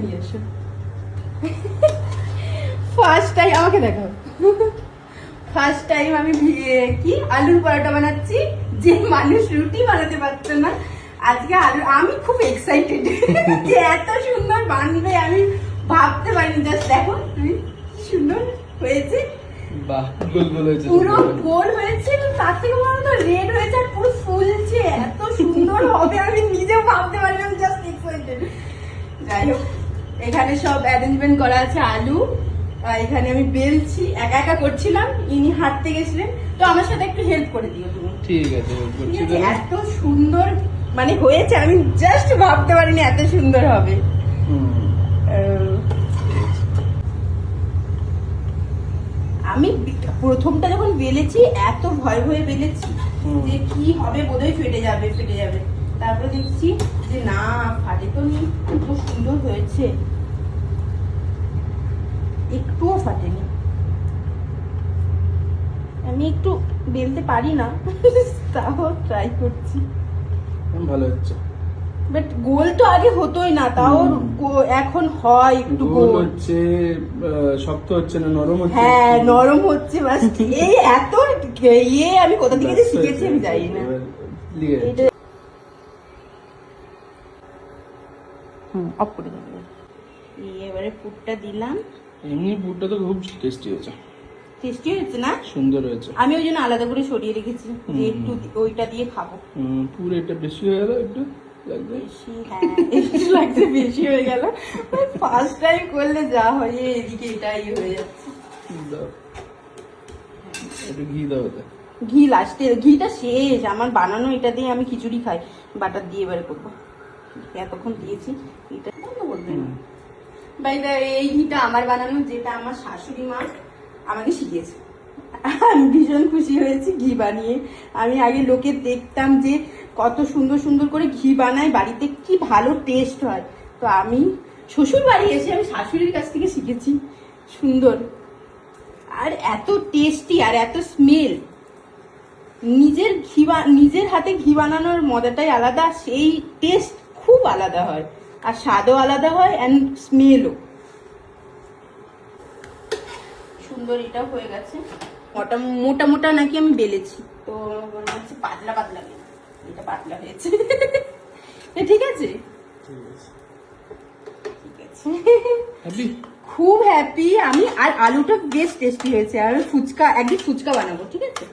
নিয়ে এসো। First time আমাকে দেখো, ফার্স্ট টাইম আমি কি আলুর পরোটা বানাচ্ছি, যে মানুষ রুটি বানাতে পারতো না আজকে আলু। আমি খুব এক্সাইটেড যে এত সুন্দর বানবে, আমি ভাবতে পারিনি। জাস্ট দেখো তুমি কি সুন্দর হয়েছে, বাহ গোল গোল হয়েছে, পুরো গোল হয়েছে, তার থেকে বড় তো রেড হয়েছে আর পুরো ফুলছে, এত সুন্দর হবে আমি নিজেও ভাবতে পারিনি। আমি জাস্ট এক্সাইটেড। যাই হোক, এখানে সব অ্যারেঞ্জমেন্ট করা আছে। আলু এখানে আমি বেলছি, একা একা করছিলাম, ইনি হাঁটতে গেছিলেন, তো আমার সাথে একটু হেল্প করে দিও তুমি। ঠিক আছে, এত সুন্দর মানে হয়েছে, আমি জাস্ট ভাবতে পারিনি এত সুন্দর হবে। আমি প্রথমটা যখন বেলেছি এত ভয় ভয়ে বেলেছি যে কি হবে, বোধহয় ফেটে যাবে ফেটে যাবে। তারপরে দেখছি যে না, ফাটে তো নি, খুব সুন্দর হয়েছে, একটুও ফাটেনি। আমি একটু বেলতে পারি না, তাও ট্রাই করছি। ভালো হচ্ছে, বাট গোল তো আগে হতোই না, তাও এখন হয় একটু গোল হচ্ছে। শক্ত হচ্ছে না, নরম হচ্ছে। হ্যাঁ নরম হচ্ছে, বাস এই এত ইয়ে আমি কোথা থেকে যে শিখেছি আমি জানি না। অফ করে দেবো। এবারে পুরটা দিলাম। এমনি পুরটা তো খুব টেস্টি হয়েছে। টেস্টি হয়েছে না? সুন্দর হয়েছে। আমি ওই জন্য আলাদা করে সরিয়ে রেখেছি যে একটু ওইটা দিয়ে খাবো। পুরো এটা বেশি হয়ে গেল, একটু লাগবে বেশি, হ্যাঁ একটু লাগছে, বেশি হয়ে গেল। ফার্স্ট টাইম করলে যা হয় এদিকে এটাই হয়ে যাচ্ছে। একটু ঘি দাও ওতে। ঘি লাস্টে, ঘিটা শেষ আমার বানানো। এটা দিয়ে আমি খিচুড়ি খাই, বাটার দিয়ে এবারে করবো। এতক্ষণ দিয়েছি এটা বলবে না। এই ঘিটা আমার বানানো, যেটা আমার শাশুড়ি মা আমাকে শিখিয়েছে। আমি ভীষণ খুশি হয়েছি ঘি বানিয়ে। আমি আগে লোকে দেখতাম যে কত সুন্দর সুন্দর করে ঘি বানায় বাড়িতে, কি ভালো টেস্ট হয়। তো আমি শ্বশুর বাড়ি এসে আমি শাশুড়ির কাছ থেকে শিখেছি সুন্দর, আর এত টেস্টি আর এত স্মেল। নিজের হাতে ঘি বানানোর মজাটাই আলাদা, সেই টেস্ট খুব আলাদা হয়, আর স্বাদও আলাদা হয়, অ্যান্ড স্মেলও সুন্দর। এটাও হয়ে গেছে। মোটা মোটা নাকি আমি বেলেছি, তো মনে হচ্ছে পাতলা পাতলা, এটা পাতলা হয়েছে। ঠিক আছে, ঠিক আছে, খুব হ্যাপি আমি। আর আলুটা বেশ টেস্টি হয়েছে। আর একদিন ফুচকা বানাবো, ঠিক আছে?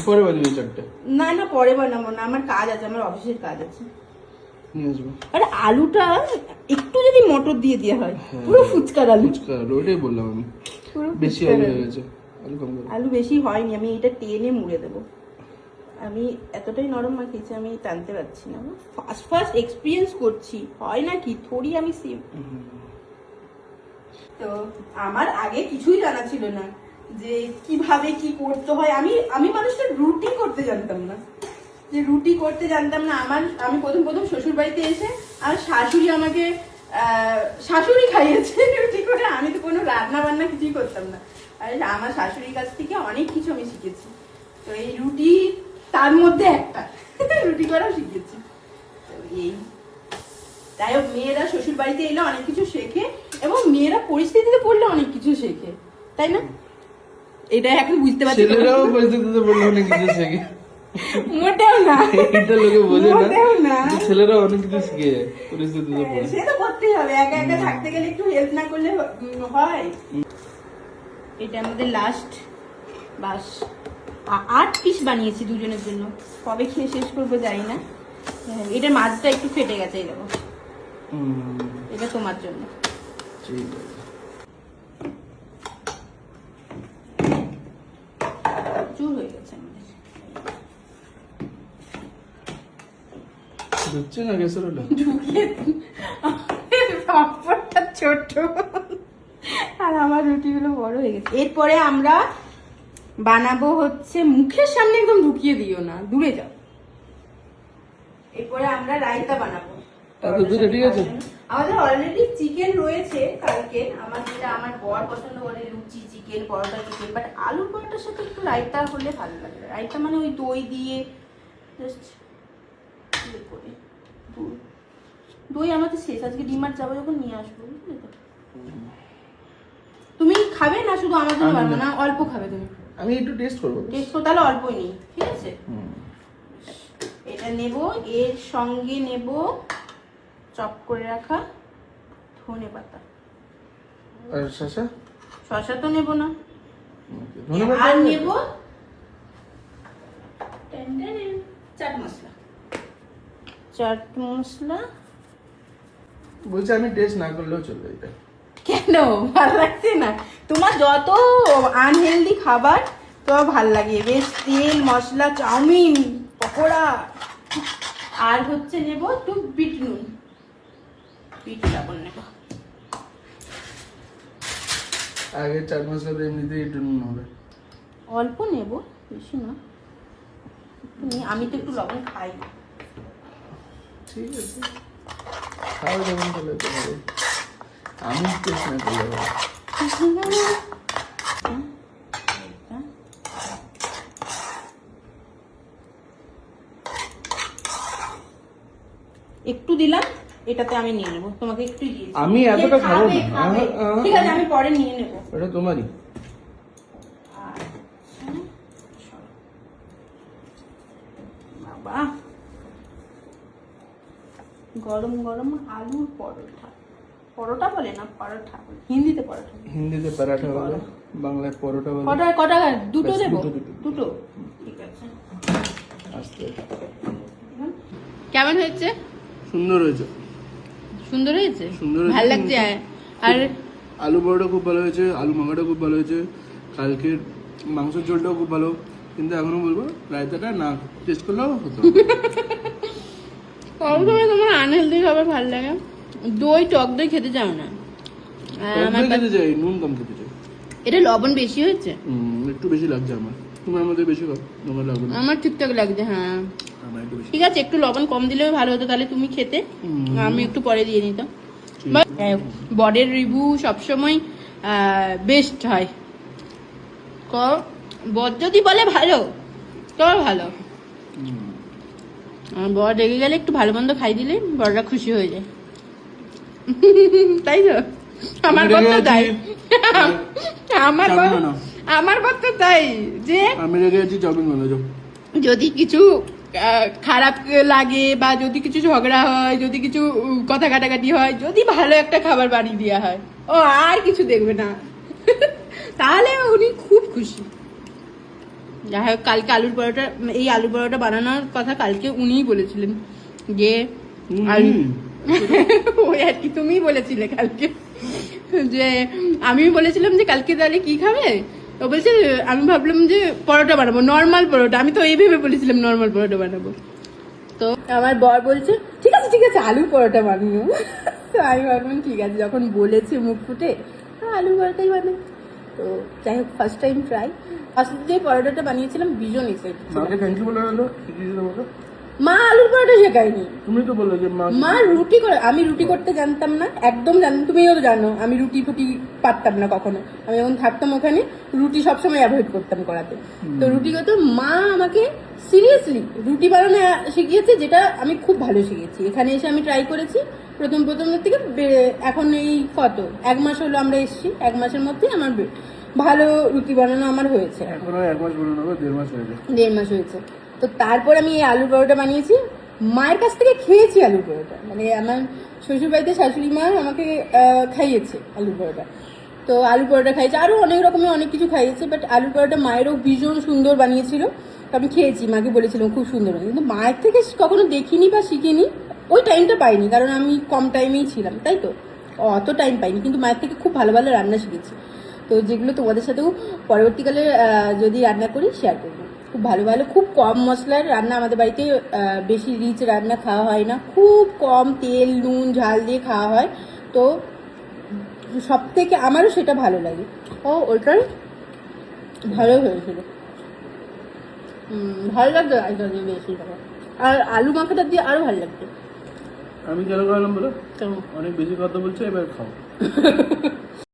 পরে বানাবি চারটে? না না পরে বানাবো না, আমার কাজ আছে, আমার অফিসের কাজ আছে। আরে আলুটা একটু যদি মটর দিয়ে দেওয়া হয়, পুরো ফুচকার আলু। ওটাই বললাম আমি, বেশি আলু হয়ে গেছে। আলু বেশি হয়নি, আমি এটা টেনে মুড়ে দেবো। আমি এতটাই নরম মাখিয়েছি, আমি টানতে পারছি না। ফার্স্ট এক্সপিরিয়েন্স করছি, হয় না কি থোড়ি আমি সেম। তো আমার আগে কিছুই জানা ছিল না যে কিভাবে কি করতে হয়। আমি মানুষটা রুটি করতে জানতাম না, যে রুটি করতে জানতাম না। আমি প্রথম শ্বশুর বাড়িতে এসে আমার শাশুড়ি আমাকে শাশুড়ি খাইয়েছে রুটি করে। আমি তো কোনো রান্না বান্না কিছুই করতাম না, আর আমার শাশুড়ির কাছ থেকে অনেক কিছু আমি শিখেছি। তো এই রুটি তার মধ্যে একটা, রুটি করাও শিখেছি। তো এই তাই হোক, মেয়েরা শ্বশুর বাড়িতে এলে অনেক কিছু শেখে, এবং মেয়েরা পরিস্থিতিতে পড়লে অনেক কিছু শেখে, তাই না? এটা এখন বুঝতে পারছি। ছেলেরাও পরিস্থিতিতে পড়লে অনেক কিছু শেখে, মোটেও না, এটা লোকে বোঝে না। ছেলেরা অনেক কিছু শিখে পরিস্থিতিতে পড়ে। সে তো করতেই হবে, একা একা থাকতে গেলে একটু হেল্প না করলে হয়। এটা আমাদের লাস্ট, বাস 8 পিস বানিয়েছি দুজনের জন্য। কবে খেয়ে শেষ করবো জানি না। এটা মাছটা একটু ফেটে গেছে, এই দেখো, এটা তোমার জন্য। ঠিক আছে, চুর হয়ে গেছে আমাদের। বুঝছে না গ্যাসের ওটা পাপড়টা ছোট আর আমার রুটিগুলো বড় হয়ে গেছে। এরপরে আমরা বানাবো হচ্ছে, মুখের সামনে একদম ঢুকিয়ে দিও না, দূরে যাও। এরপরে আমরা রায়তা বানাবো। ঠিক আছে, আমাদের অলরেডি চিকেন রয়েছে কালকে, যেটা আমার বর পছন্দ করে, লুচি চিকেন, পরোটা চিকেন। বাট আলুর পরোটার সাথে একটু রায়তা হলে ভালো লাগে। রায়তা মানে ওই দই দিয়ে জাস্ট করে দই আমাদের শেষ, আজকে ডিমার্ট যাবো যখন নিয়ে আসবো, বুঝলে তো? তুমি খাবে না শুধু আমার জন্য বানাবো না, অল্প খাবে তুমি? আমি একটু টেস্ট করবো। টেস্ট করো তাহলে অল্পই নিই, ঠিক আছে? এটা নেব, এর সঙ্গে নেব চপ করে রাখা ধনে পাতা। আর শসা? শসা তো নেব না। ধন্যবাদ। আর নেব চাট মশলা। চাট মশলা বলছি আমি টেস্ট না করলেও চলবে এটা। কেন ভালো লাগছে না? তোমার যত আনহেলদি খাবার তোমার ভাল লাগে, বেশ তেল মশলা, চাউমিন, পকোড়া। আর হচ্ছে নেব একটু বিট নুন, বিট লবণ নেব। আগে চাট মশলাতে এমনিতেই একটু নুন হবে। অল্প নেব, বেশি না। আমি তো একটু লবণ খাই। ঠিক আছে, খাও যখন তাহলে তোমাদের, আমি টেস্ট না করলে হবে। একটু দিলাম, এটাতে আমি নিয়ে নেবো, তোমাকে একটু দিয়েছি। আমি এতটা খাবো না। খাবে। ঠিক আছে, আমি পরে নিয়ে নেবো। এটা তোমারই। বাবা, গরম গরম আলুর পরোটা। পরোটা বলে না, পরোটা বলে, হিন্দিতে পরোটা। হিন্দিতে পরাঠা বলে, বাংলায় পরোটা বলে। কটা কটা দুটো ব্যাস, দেবো? দুটো। দুটো, ঠিক আছে। আস্তে। কেমন হয়েছে? সুন্দর হয়েছে। সুন্দর হয়েছে, সুন্দর হয়েছে। ভালো লাগছে। আর আলু পরোটা খুব ভালো হয়েছে, আলু মাখাটা খুব ভালো হয়েছে, কালকের মাংসের ঝোলটাও খুব ভালো, কিন্তু এখনো বলবো রায়তাটা না টেস্ট করলেও হতো। কখনো তোমার আনহেলদি খাবার ভালো লাগে? দই, টক দই খেতে চাও না? টক দই খেতে চাই, নুন কম খেতে চাই। এটা লবণ বেশি হয়েছে, একটু বেশি লাগছে আমার। তোমার মধ্যে বেশি খাও, তোমার লাগবে না। আমার ঠিকঠাক লাগছে। হ্যাঁ আমার একটু বেশি। ঠিক আছে, একটু লবণ কম দিলেও ভালো হতো, তাহলে তুমি খেতে, আমি একটু পরে দিয়ে নিতাম। বডের রিভিউ সবসময় বেস্ট হয়। বর যদি বলে ভালো তো ভালো, বর রেগে গেলে একটু ভালো মন্দ খাই দিলে বড়রা খুশি হয়ে যায়। তাই তো? আমার বর তো তাই। আমার বর তো তাই, যে আমি রেগে আছি চাউমিন বানাবো। যদি কিছু খারাপ লাগে বা যদি কিছু ঝগড়া হয়, যদি কিছু কথা কাটাকাটি হয়, যদি ভালো একটা খাবার বানিয়ে দেওয়া হয়, ও আর কিছু দেখবে না। তাহলে উনি খুব খুশি। যাই হোক, কালকে আলুর পরোটা, এই আলু পরোটা বানানোর কথা কালকে উনিই বলেছিলেন, যে ওই আর কি, তুমিই বলেছিলে কালকে, যে আমি বলেছিলাম যে কালকে তাহলে কি খাবে, ও বলছে আমি ভাবলাম যে পরোটা বানাবো, নর্মাল পরোটা। আমি তো এই ভেবে বলেছিলাম নর্মাল পরোটা বানাবো। তো আমার বর বলছে ঠিক আছে ঠিক আছে, আলু পরোটা বানিও। তো আমি ভাবলাম ঠিক আছে, যখন বলেছে মুখ ফুটে, আলু পরোটাই বানাই। তো যাই হোক, ফার্স্ট টাইম ট্রাই। ফার্স্ট যে পরোটাটা বানিয়েছিলাম ভীষণ এক্সাইটেড। মাকে থ্যাংক ইউ বলে হলো, কি কি দিতে বলো? মা আলুর পরোটা শেখায়নি। তুমি তো বললে যে মা রুটি করে, আমি রুটি করতে জানতাম না, একদম জানতাম, তুমিও তো জানো আমি রুটি ফুটি পারতাম না কখনো। আমি যখন থাকতাম ওখানে রুটি সবসময় অ্যাভয়েড করতাম করাতে। তো রুটি করতে মা আমাকে সিরিয়াসলি রুটি বানানো শিখিয়েছে, যেটা আমি খুব ভালো শিখেছি। এখানে এসে আমি ট্রাই করেছি প্রথম থেকে, এখন এই কত 1 মাস হলো আমরা এসেছি, 1 মাসের মধ্যেই আমার ভালো রুটি বানানো আমার হয়েছে। এখনো 1 মাস বলে নেবো, 1.5 মাস হয়েছে। 1.5 মাস হয়েছে। তো তারপর আমি এই আলুর পরোটা বানিয়েছি, মায়ের কাছ থেকে খেয়েছি আলুর পরোটা, মানে আমার শ্বশুরবাড়িতে শাশুড়ি মা আমাকে খাইয়েছে আলুর পরোটা। তো আলু পরোটা খাইয়েছে, আরও অনেক রকমের অনেক কিছু খাইয়েছে, বাট আলুর পরোটা মায়েরও ভীষণ সুন্দর বানিয়েছিল। তো আমি খেয়েছি, মাকে বলেছিলাম খুব সুন্দর বানিয়ে, কিন্তু মায়ের থেকে কখনো দেখিনি বা শিখিনি, ওই টাইমটা পাইনি, কারণ আমি কম টাইমেই ছিলাম, তাই তো অত টাইম পাইনি। কিন্তু মায়ের থেকে খুব ভালো ভালো রান্না শিখেছি, তো যেগুলো তোমাদের সাথেও পরবর্তীকালে যদি রান্না করি শেয়ার করবো। খুব ভালো ভালো, খুব কম মশলার রান্না, আমাদের বাড়িতে বেশি রিচ রান্না খাওয়া হয় না, খুব কম তেল নুন ঝাল দিয়ে খাওয়া হয়। তো সব থেকে আমারও সেটা ভালো লাগে। ও ওইটাই ভালো হয়েছিল, ভালো লাগতো বেশি। আর আলু মাখাটা দিয়ে আরো ভালো লাগতো। আমি কেন খাওয়ালাম বলো? অনেক বেশি কথা বলছো, এবার খাও।